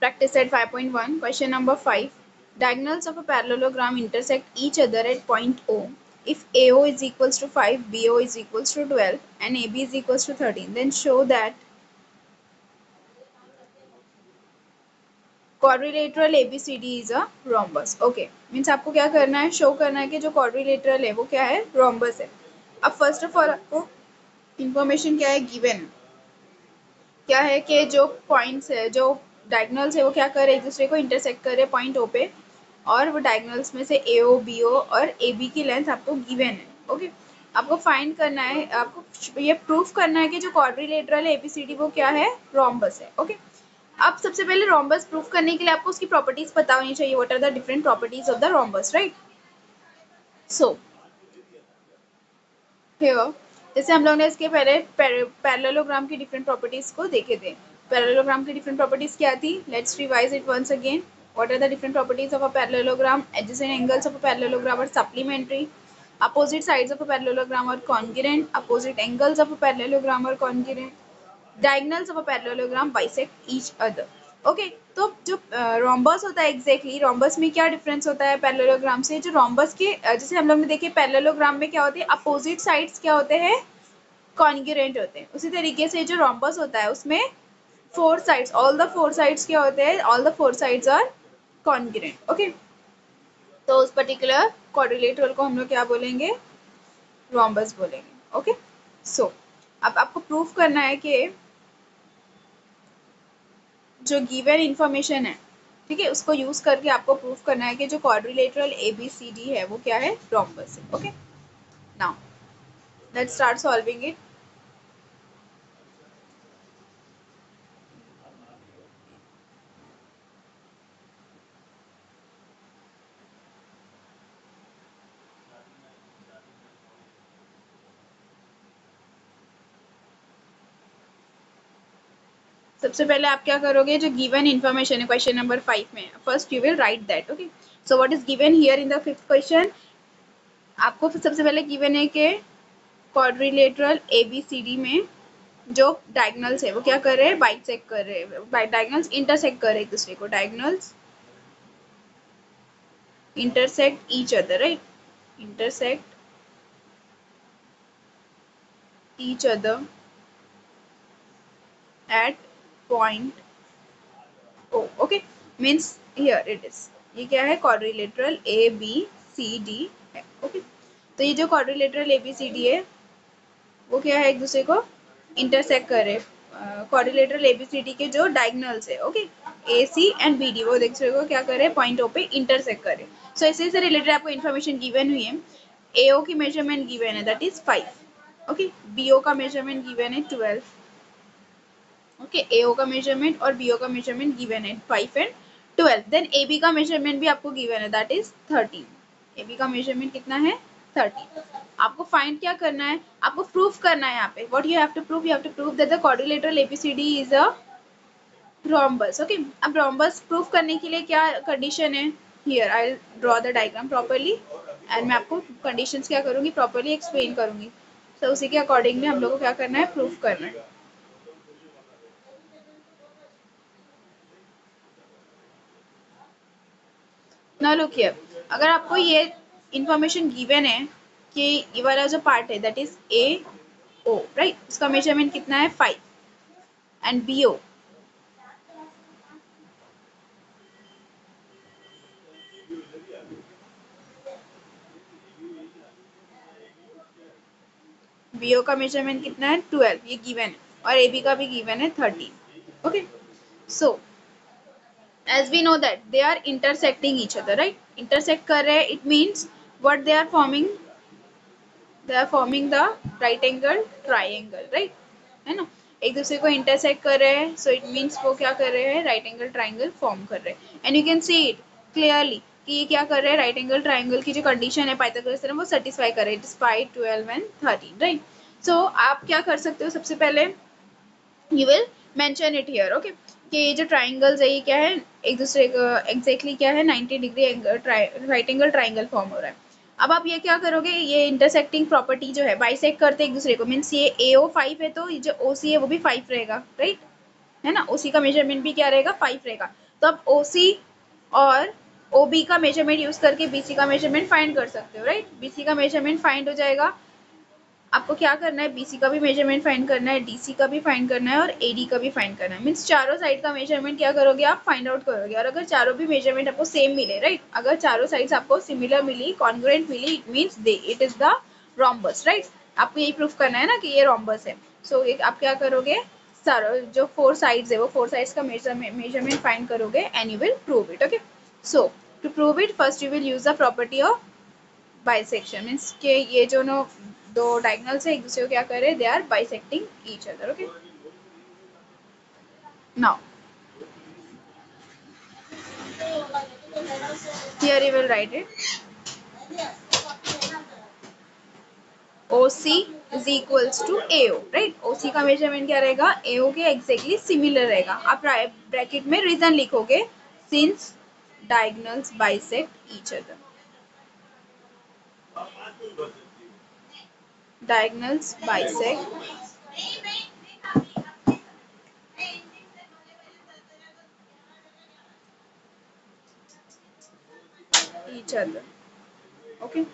Practice set 5.1. Question number 5. Diagonals of a parallelogram intersect each other at point O. If AO is equals to 5, BO is equals to 12, and AB is equals to 13, then show that quadrilateral ABCD is a rhombus. Okay, means आपको क्या करना है, show करना है कि जो quadrilateral है वो क्या है, rhombus है. अब फर्स्ट ऑफ ऑल आपको इंफॉर्मेशन क्या है, गिवन है. क्या है कि जो पॉइंट्स है, जो डायगोनल्स है, वो क्या कर रहे हैं, एक दूसरे को इंटरसेक्ट कर रहे हैं पॉइंट ओ पे, और वो डायगोनल्स में से ए ओ बी ओ और ए बी की लेंथ आपको गिवन है. ओके, आपको फाइंड करना है, आपको ये प्रूफ करना है कि जो क्वाड्रिलेटरल है एबीसीडी वो क्या है, रोम्बस है. ओके, अब सबसे पहले रोम्बस प्रूफ करने के लिए आपको उसकी प्रॉपर्टीज पता होनी चाहिए. What are the different properties of the rhombus, right? So here, जैसे हम लोग ने इसके पहले पैरेललोग्राम की डिफरेंट प्रॉपर्टीज को देखे थे. पैरेललोग्राम की डिफरेंट प्रॉपर्टीज क्या थी? Let's revise it once again. What are the different properties of a parallelogram? Adjacent angles of a parallelogram are supplementary. Opposite sides of a parallelogram are congruent. Opposite angles of a parallelogram are congruent. Diagonals of a parallelogram bisect each other. Okay, तो जो rhombus होता है, exactly rhombus में क्या difference होता है parallelogram से? जो रोम्बस के जैसे हम लोग ने देखे पैरेललोग्राम में क्या होते हैं, अपोजिट साइड्स क्या होते हैं, कॉन्ग्रुएंट होते हैं. उसी तरीके से जो रोम्बस होता है उसमें four sides, all the four sides क्या होते हैं, all the four sides are congruent. Okay, तो उस पर्टिकुलर क्वाड्रिलेटरल को हम लोग क्या बोलेंगे, रोम्बस बोलेंगे. ओके, सो अब आपको प्रूफ करना है कि जो गिवन इंफॉर्मेशन है, ठीक है, उसको यूज करके आपको प्रूफ करना है कि जो क्वाड्रिलेटरल एबीसीडी है वो क्या है, रोम्बस है. Okay, now let's start solving it. सबसे पहले आप क्या करोगे, जो गिवन इंफॉर्मेशन है क्वेश्चन नंबर 5 में, first you will right that. Okay, so what is given here in the fifth question? आपको सबसे पहले गिवन है कि क्वाड्रिलेटरल एबीसीडी में जो डायगोनल्स है वो क्या कर रहे हैं, बाइसेक्ट कर रहे हैं, डायगोनल्स इंटरसेक्ट कर रहे हैं एक दूसरे को, diagonals intersect each other, right? Intersect each other at point O. Okay, means here it is. ये क्या है, quadrilateral ABCD है. Okay, तो ये जो quadrilateral ABCD है वो क्या है, एक दूसरे को इंटरसेक्ट कर रहे हैं. क्वाड्रिलेटरल एबीसीडी के जो डायगोनल्स है, okay, A C and B D, वो एक दूसरे को क्या कर रहे हैं, पॉइंट ओ पे इंटरसेक्ट कर रहे हैं. सो इसी से रिलेटेड आपको इन्फॉर्मेशन गिवन हुई है. एओ की मेजरमेंट गिवन है, दैट इज 5. ओके, बीओ का मेजरमेंट गिवन है 12. ओके, एओ का मेजरमेंट और बीओ का मेजरमेंट गिवन है 5 एंड 12. देन एबी का मेजरमेंट भी आपको गिवन है, दैट इज 13. एबी का मेजरमेंट कितना है, 13. आपको फाइंड क्या करना है, आपको प्रूफ करना है यहाँ पे. What you have to prove, you have to prove that the quadrilateral ABCD is a rhombus. Okay, अब रोम्बस प्रूफ करने के लिए क्या कंडीशन है, here I will draw the diagram properly and मैं आपको कंडीशंस क्या करूंगी, प्रॉपर्ली एक्सप्लेन करूंगी. तो उसी के अकॉर्डिंगली हम लोग को क्या करना है, प्रूफ करना है. ना लुक हियर, अगर आपको ये इंफॉर्मेशन गिवन है कि ये वाला जो पार्ट है that is A O, right, उसका मेजरमेंट कितना है 5 एंड बी ओ बीओ का मेजरमेंट कितना है 12, ये गिवन है, और ए बी का भी गिवन है 13. Okay, so as we know that they are intersecting each other, right? intersect कर रहे हैं, it means what they are forming, they are forming the right angle triangle, right? है ना, एक दूसरे को इंटरसेक्ट कर रहे हैं, सो इट मीन्स वो क्या कर रहे हैं, राइट एंगल ट्राइंगल फॉर्म कर रहे हैं. And you can see it clearly कि ये क्या कर रहे हैं, राइट एंगल ट्राइंगल की जो कंडीशन है पाइथागोरस थ्योरम वो सेटिस्फाई कर रहे हैं, इट इज 5, 12 एंड 13, राइट? सो आप क्या कर सकते हो, सबसे पहले you will mention it here. okay, कि ये जो ट्राइंगल्स है ये क्या है, एक दूसरे को एग्जैक्टली क्या है, 90 degree angle right angle triangle form हो रहा है. अब आप ये क्या करोगे, ये इंटरसेक्टिंग प्रॉपर्टी जो है बाइसेक्ट करते एक दूसरे को, मीन्स ये AO 5 है तो ये जो OC है वो भी 5 रहेगा, राइट? है ना, OC का मेजरमेंट भी क्या रहेगा, 5 रहेगा. तो आप OC और OB का मेजरमेंट यूज करके BC का मेजरमेंट फाइंड कर सकते हो, राइट। BC का मेजरमेंट फाइंड हो जाएगा। आपको क्या करना है, BC का भी मेजरमेंट फाइंड करना है, DC का भी फाइंड करना है और AD का भी फाइंड करना है। मीन्स चारों साइड का मेजरमेंट क्या करोगे आप, फाइंड आउट करोगे। और अगर चारों भी मेजरमेंट आपको सेम मिले, राइट, अगर चारों साइड्स आपको सिमिलर मिली, कॉन्ग्रुएंट मिली, it means they it is the rhombus, right. आपको यही प्रूफ करना है ना कि ये रोम्बस है। सो आप क्या करोगे, सारो जो 4 साइड्स है वो 4 साइड्स का मेजरमेंट फाइंड करोगे and you will prove it. Okay, so to prove it first you will use the property of bisection. Means के ये जो नो दो डायगोनल्स है एक दूसरे को क्या कर रहे हैं, they are bisecting each other. Okay, now here you will write it, OC is equals to AO, right. OC का मेजरमेंट क्या रहेगा, AO के एग्जैक्टली सिमिलर रहेगा। आप ब्रैकेट में रीजन लिखोगे, since diagonals bisect each other, diagonals bisect each other. Okay,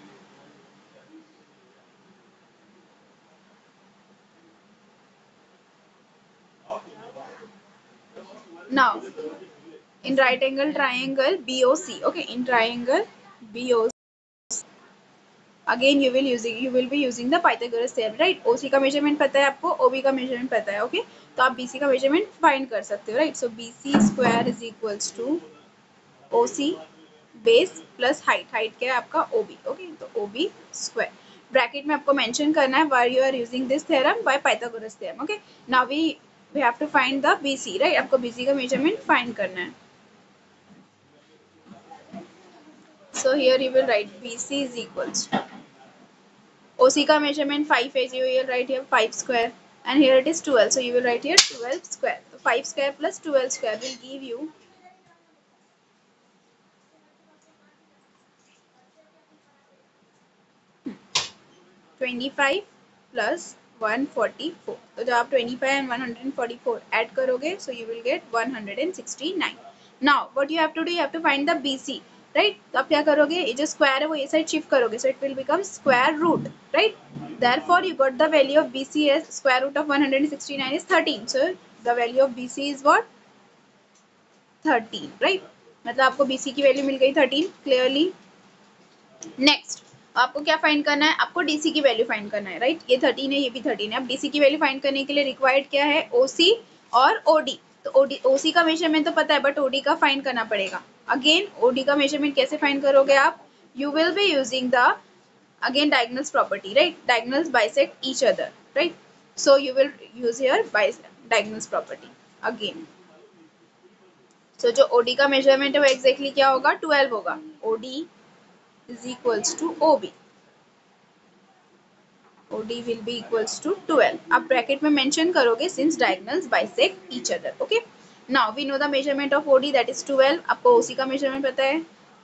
now in right angle triangle BOC, okay, in triangle BOC again you will be using the Pythagoras theorem, right। OC का measurement पता है आपको, OB का measurement पता है, okay. तो आप BC का मेजरमेंट फाइंड कर सकते हो, right. So BC square is equals to OC base plus height, height क्या है आपका OB, ओके। तो OB स्क्वायर ब्रैकेट में आपको मेंशन करना है why you are using this theorem, by Pythagoras theorem, okay. Now we have to find the BC, right. आपको BC का मेजरमेंट फाइंड करना है। So here you will write BC is equals to OC का measurement 5 है, you will write here 5 square and here it is 12, so you will write here 12 square. So 5 square plus 12 square will give you 25 plus 144. तो जब आप 25 and 144 add करोगे, so you will get 169. Now what you have to do, you have to find the BC, right। तो आप क्या करोगे, ये जो स्क्वायर है वो ये साइड शिफ्ट करोगे, so it will become square root, right। Therefore you got the value of BC as square root of 169 is 13. So the value of BC is what, 13, right। मतलब आपको BC की value मिल गई 13 clearly. Next आपको क्या find करना है, आपको DC की वैल्यू फाइंड करना है, राइट। ये 13 है, ये भी 13 है। अब DC की वैल्यू फाइंड करने के लिए रिक्वायर्ड क्या है, OC और OD। तो OC का मेजरमेंट तो पता है, बट OD का फाइंड करना पड़ेगा। अगेन OD का मेजरमेंट कैसे फाइंड करोगे आप, you will be using the again diagonals property, right. Diagonals bisect each other, right. So you will use here diagonals property again. So जो OD का measurement है वो एग्जैक्टली क्या होगा, 12 होगा। OD is equals to OB. OD will be equals to 12. आप bracket में mention करोगे since diagonals bisect each other. Okay. Now we know the measurement of OD, that is 12. आपको OC का measurement पता है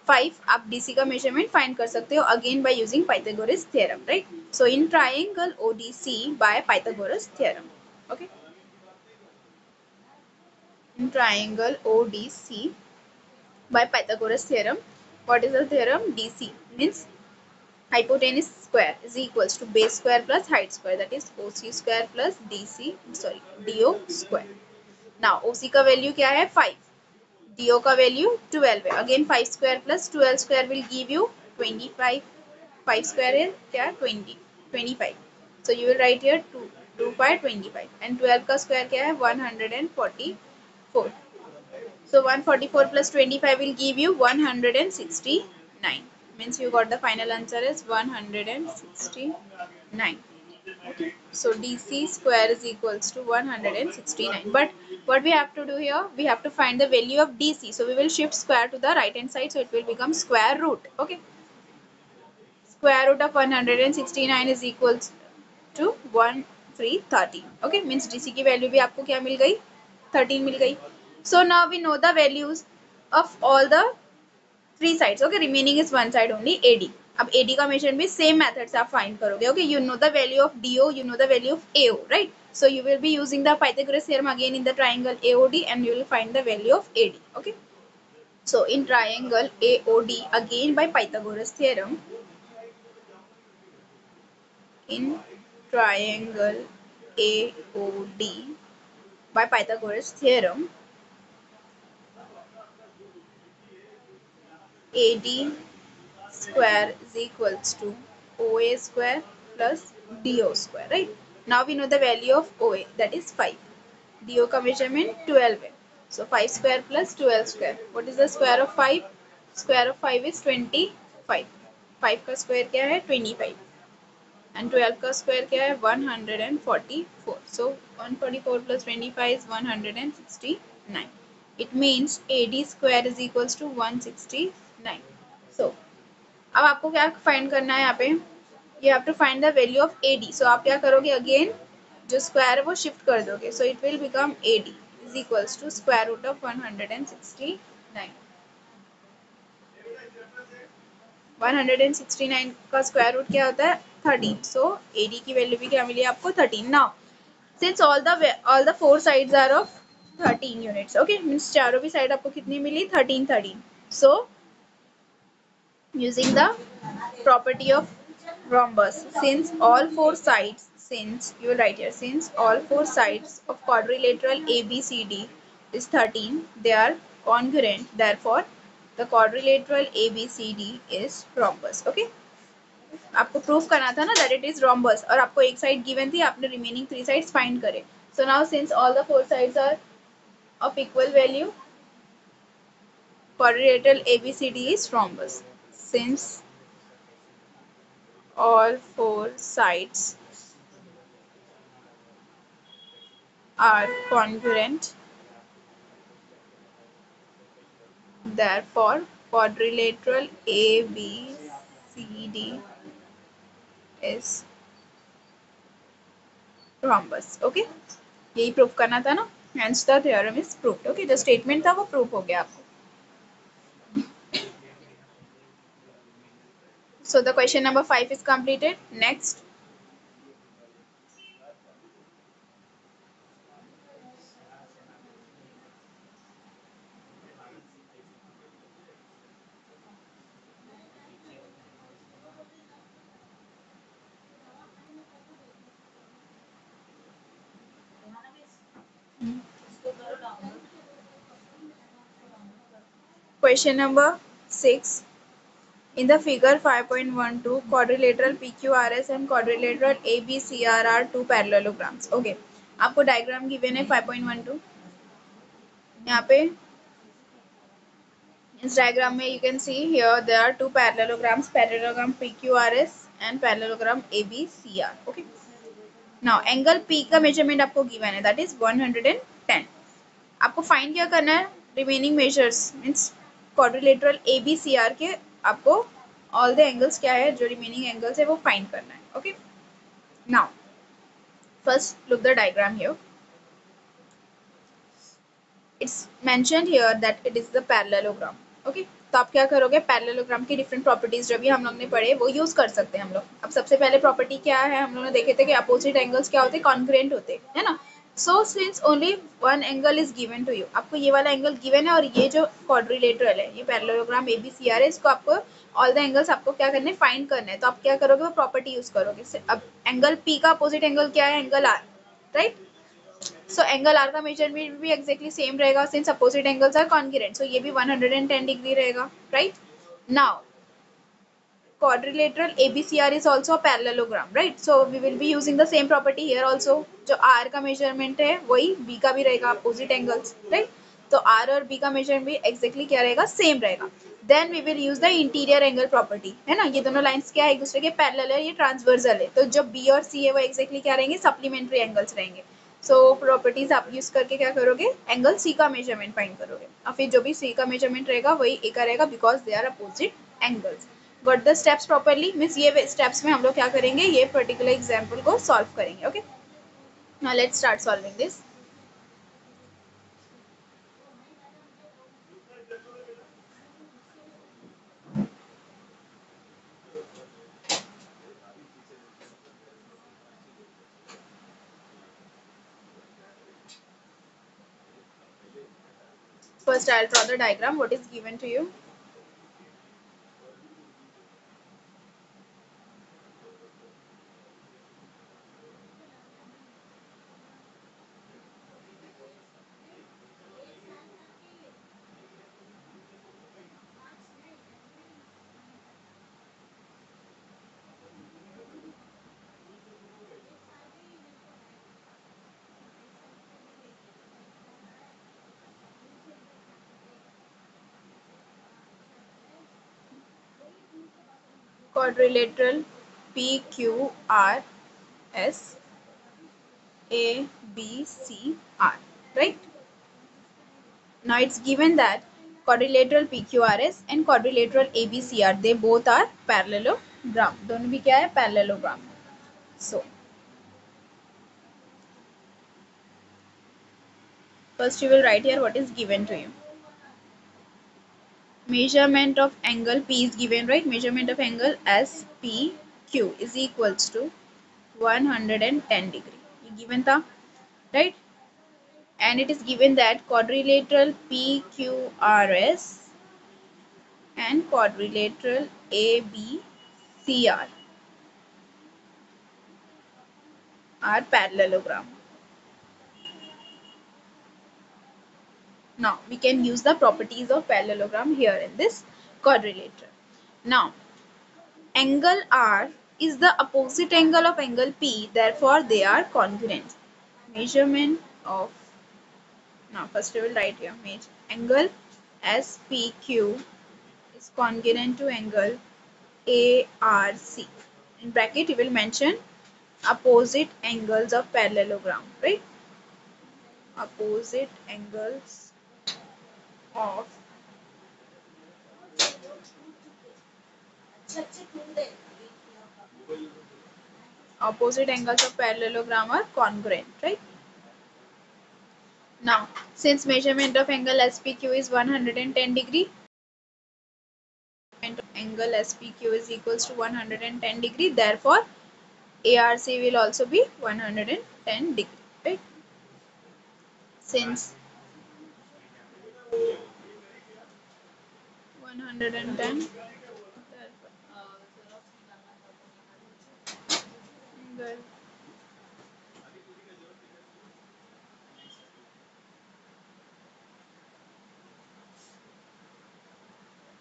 5. आप DC का measurement find कर सकते हो again by using Pythagoras theorem, right? So in triangle ODC by Pythagoras theorem. Okay. In triangle ODC by Pythagoras theorem, what is the theorem? DC means hypotenuse square is equals to base square plus height square, that is OC square plus DO square. Now OC का value क्या है 5, DO का value 12 है। Again 5 square plus 12 square will give you 25. 5 square है क्या 25. So you will write here 2 5 25 and 12 का square क्या है 144. So 144 plus 25 will give you 169. Means you got the final answer is 169. Okay. So DC square is equals to 169. But what we have to do here, we have to find the value of DC. So we will shift square to the right hand side. So it will become square root. Okay. Square root of 169 is equals to 13. Okay. Means DC की value भी आपको क्या मिल गई 13 मिल गई. So now we know the values of all the 3 sides. Okay, remaining is one side only, AD. अब AD का measurement भी same method से आप फाइंड करोगे. Okay, you know the value of DO, you know the value of AO, right? So you will be using the Pythagoras theorem again in the triangle AOD and you will find the value of AD. Okay. So in triangle AOD, again by Pythagoras theorem, in triangle AOD by Pythagoras theorem, AD square is equals to OA square plus DO square, right? Now we know the value of OA, that is 5. DO का measurement 12 है. So 5 square plus 12 square. What is the square of 5? Square of 5 is 25. 5 का square क्या है? 25. And 12 का square क्या है? 144. So 144 plus 25 is 169. It means AD square is equals to 169. So अब आपको क्या फाइंड करना है यहाँ पे? You have to find the value of AD. So आप क्या करोगे? Again जो स्क्वायर है वो शिफ्ट कर दोगे. So it will become AD is equals to square root of 169. 169 का स्क्वायर रूट क्या होता है? 13. So AD की वैल्यू भी क्या मिली आपको? 13. Now since all the four sides are of 13 units, okay, means चारों भी साइड आपको कितनी मिली? 13. So using the property of rhombus, since you will write here, since all four sides of quadrilateral ABCD is 13, they are congruent, therefore the quadrilateral ABCD is rhombus. Okay, आपको proof करना था ना that it is rhombus, और आपको एक side given थी, आपने remaining 3 sides find करे. So now since all the 4 sides are of equal value, quadrilateral ABCD is rhombus. Since all 4 sides are congruent, therefore quadrilateral ABCD is rhombus. Okay, यही proof करना था ना. Hence the theorem is proved. Okay, जो statement था वो proof हो गया आपको. So the question number 5 is completed. Next. Question number 6. In the figure 5.12, quadrilateral PQRS and quadrilateral ABCR are two parallelograms. Okay, आपको diagram given है 5.12. यहाँ पे इस diagram में you can see here there are two parallelograms, parallelogram PQRS and parallelogram ABCR. Okay. Now angle P का measurement आपको given है, that is 110. आपको find क्या करना है? Remaining measures means quadrilateral ABCR के आपको all the angles क्या है, जो remaining angles है वो find करना है. Okay. Now first look the diagram here. It's mentioned here that it is the parallelogram. Okay, तो आप क्या करोगे? पैरेललोग्राम की डिफरेंट प्रॉपर्टीज जो भी हम लोग ने पढ़े वो यूज कर सकते हैं हम लोग. अब सबसे पहले प्रॉपर्टी क्या है, हम लोगों ने देखे थे कि अपोजिट एंगल्स क्या होते हैं? कॉन्ग्रुएंट होते हैं, है ना. So since only one angle is given to you, आपको ये वाला एंगल गिवन है और ये जो क्वाड्रिलेटरल है, ये पैरेललोग्राम एबीसीआर है, इसको आपको ऑल द एंगल्स आपको क्या करने, फाइंड करना है. तो आप क्या करोगे? वो प्रॉपर्टी यूज करोगे. अब एंगल पी का अपोजिट एंगल क्या है? Angle R, right. So angle R का मेजरमेंट भी एक्जेक्टली सेम रहेगा since opposite angles are congruent. So ये भी 110 डिग्री रहेगा, right. Now quadrilateral ABCR is also a parallelogram, right? So we will be using the same property here also. जो R का measurement है वही B का भी रहेगा, opposite angles, right? तो R और B का measurement भी exactly क्या रहेगा? Same रहेगा. Then we will use the interior angle property, है ना. ये दोनों lines क्या है? एक दूसरे के parallel है, ये transversal है. तो जो B और C है वो exactly क्या रहेंगे? Supplementary angles रहेंगे. So properties आप use करके क्या करोगे? Angle C का measurement find करोगे. और फिर जो भी C का measurement रहेगा वही A का रहेगा because they are opposite angles. Got the steps properly? Means ये steps में हम लोग क्या करेंगे? ये particular example को solve करेंगे. Okay, now let's start solving this. First, I'll draw the diagram. What is given to you? Quadrilateral PQRS ABCR, right? Now it's given that quadrilateral PQRS and quadrilateral ABCR, they both are parallelogram. दोनों भी क्या है? Parallelogram. So first you will write here what is given to you. Measurement of angle P is given, right? Measurement of angle SPQ is equals to 110 degree. ये given था, right? And it is given that quadrilateral PQRS and quadrilateral ABCR are parallelogram. Now we can use the properties of parallelogram here in this quadrilateral. Now angle R is the opposite angle of angle P, therefore they are congruent. Measurement of, now first we will write here, angle SPQ is congruent to angle ARC. In bracket you will mention opposite angles of parallelogram, right? Opposite angles of parallelogram are congruent, right? Now, since measurement of angle SPQ is 110 degree, angle SPQ is equals to 110 degree, therefore ARC will also be 110 degree, right? Since 110, angle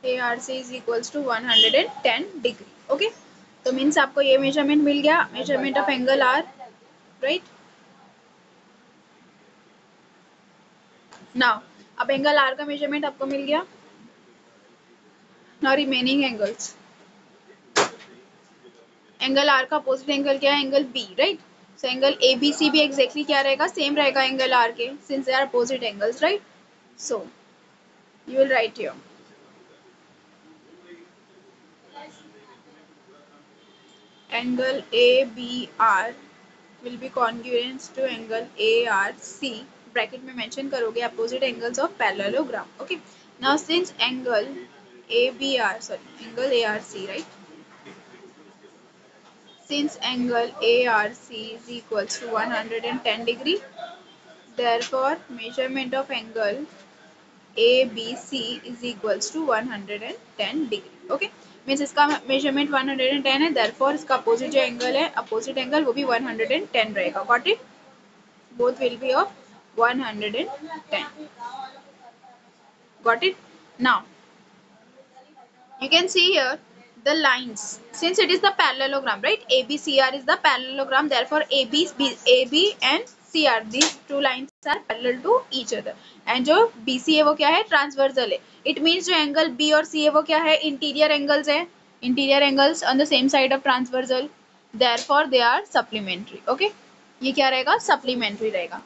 ARC is equals to 110 degree. Okay, तो means आपको ये measurement मिल गया, measurement of angle R, right? Now अब angle R का measurement आपको मिल गया. Now remaining angles, angle R का अपोजिट एंगल क्या है? Angle B, right? So angle A B C भी एग्जैक्टली क्या रहेगा? सेम रहेगा एंगल आर के, since they are opposite angles, right? So you will write here angle ABR will be congruent to angle ARC. Bracket में mention करोगे opposite angles of parallelogram. Okay. Now since angle ARC, right? Since angle ARC is equals to 110 degree, therefore measurement of angle ABC is equals to 110 degree. Okay, means इसका measurement 110 है, therefore इसका opposite जो angle है, opposite angle वो भी 110 रहेगा. Got it? Both will be of 110. Got it? Now you can see here the lines, since it is the parallelogram, right? ABCR is the parallelogram, therefore AB and CR, these two lines are parallel to each other. And जो BC है वो क्या है? Transversal है. It means जो angle B और C है वो क्या है? इंटीरियर एंगल्स है. Interior angles on the same side of transversal, therefore they are supplementary. Okay, ये क्या रहेगा? सप्लीमेंट्री रहेगा.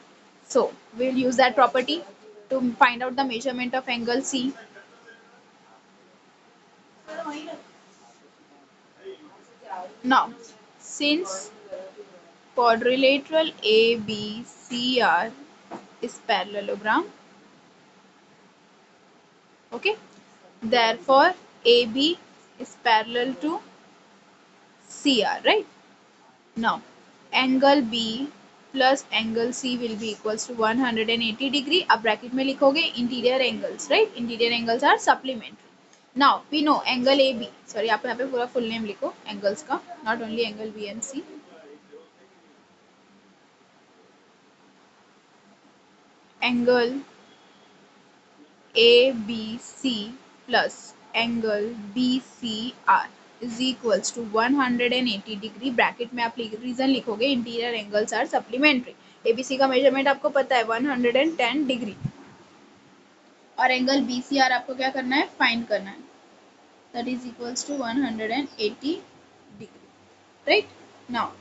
So we will use that property to find out the measurement of angle C. Now since quadrilateral ABCR is parallelogram, okay, therefore AB is parallel to CR, right? Now angle B plus angle C will be equals to 180 degree. अब bracket में लिखोगे interior angles, right? Interior angles are supplementary. Now we know angle A B, sorry आप यहाँ पे पूरा full name लिखो angles का, not only angle B and C. Angle A B C plus angle B C R is equals to 180 degree. Bracket में आप reason लिखोगे interior angles are supplementary. ABC का मेजरमेंट आपको पता है 110 डिग्री, और एंगल बी सी आर आपको क्या करना है, फाइंड करना है. That is equals to 180 degree, right? Now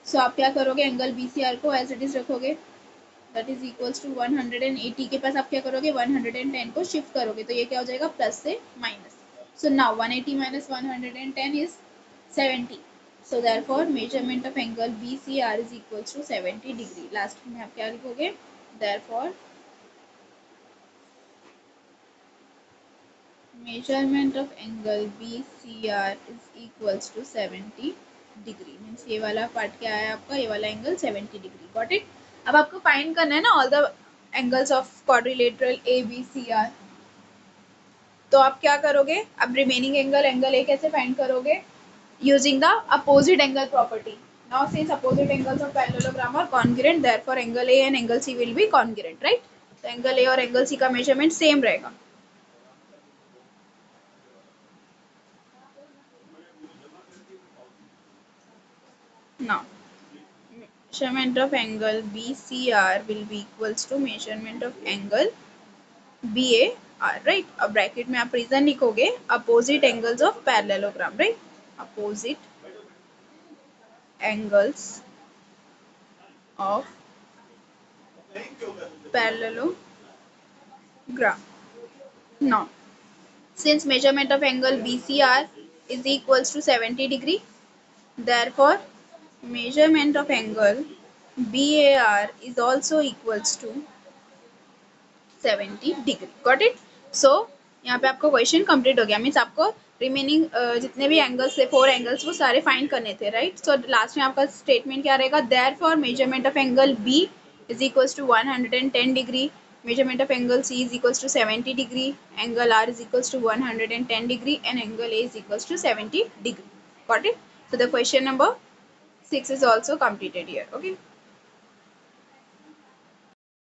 so आप क्या करोगे, एंगल बी सी आर को एज इट इज रखोगे. दैट इज इक्वल्स टू 180 के पास आप क्या करोगे, 110 को शिफ्ट करोगे, तो ये क्या हो जाएगा, प्लस से minus. So now 180 minus 110 is 70. So therefore measurement of angle BCR is equals to 70 degree. Last में आप क्या लिखोगे, therefore measurement of angle BCR is equals to 70 degree. Means ये वाला पार्ट क्या है आपका, ये वाला एंगल 70 डिग्री. Got it? अब आपको फाइंड करना है ना all the angles of quadrilateral ABCR. तो आप क्या करोगे, अब रिमेनिंग एंगल ए कैसे फाइंड करोगे, using the opposite angle property. Now since opposite angles of parallelogram are congruent, therefore angle A and angle C will be congruent, right? तो angle A और angle C का measurement same रहेगा. Now, measurement of angle BCR will be equals to measurement of angle BAR, right? अब bracket में आप reason लिखोगे opposite angles of parallelogram, right? Opposite angles of parallelogram. Now, since measurement of angle BCR is equals to 70 degree, therefore measurement of angle BAR is also equals to 70 degree. Got it? So यहाँ पे आपको question complete हो गया. Means आपको remaining जितने भी angles थे, 4 angles, वो सारे फाइंड करने थे, राइट? सो लास्ट में आपका स्टेटमेंट क्या रहेगा, therefore measurement of angle B is equals to 110 degree, measurement of angle C is equals to 70 degree, angle R is equals to 110 degree, and angle A is equals to 70 degree. Got it? So the question number 6 is also completed here. Okay.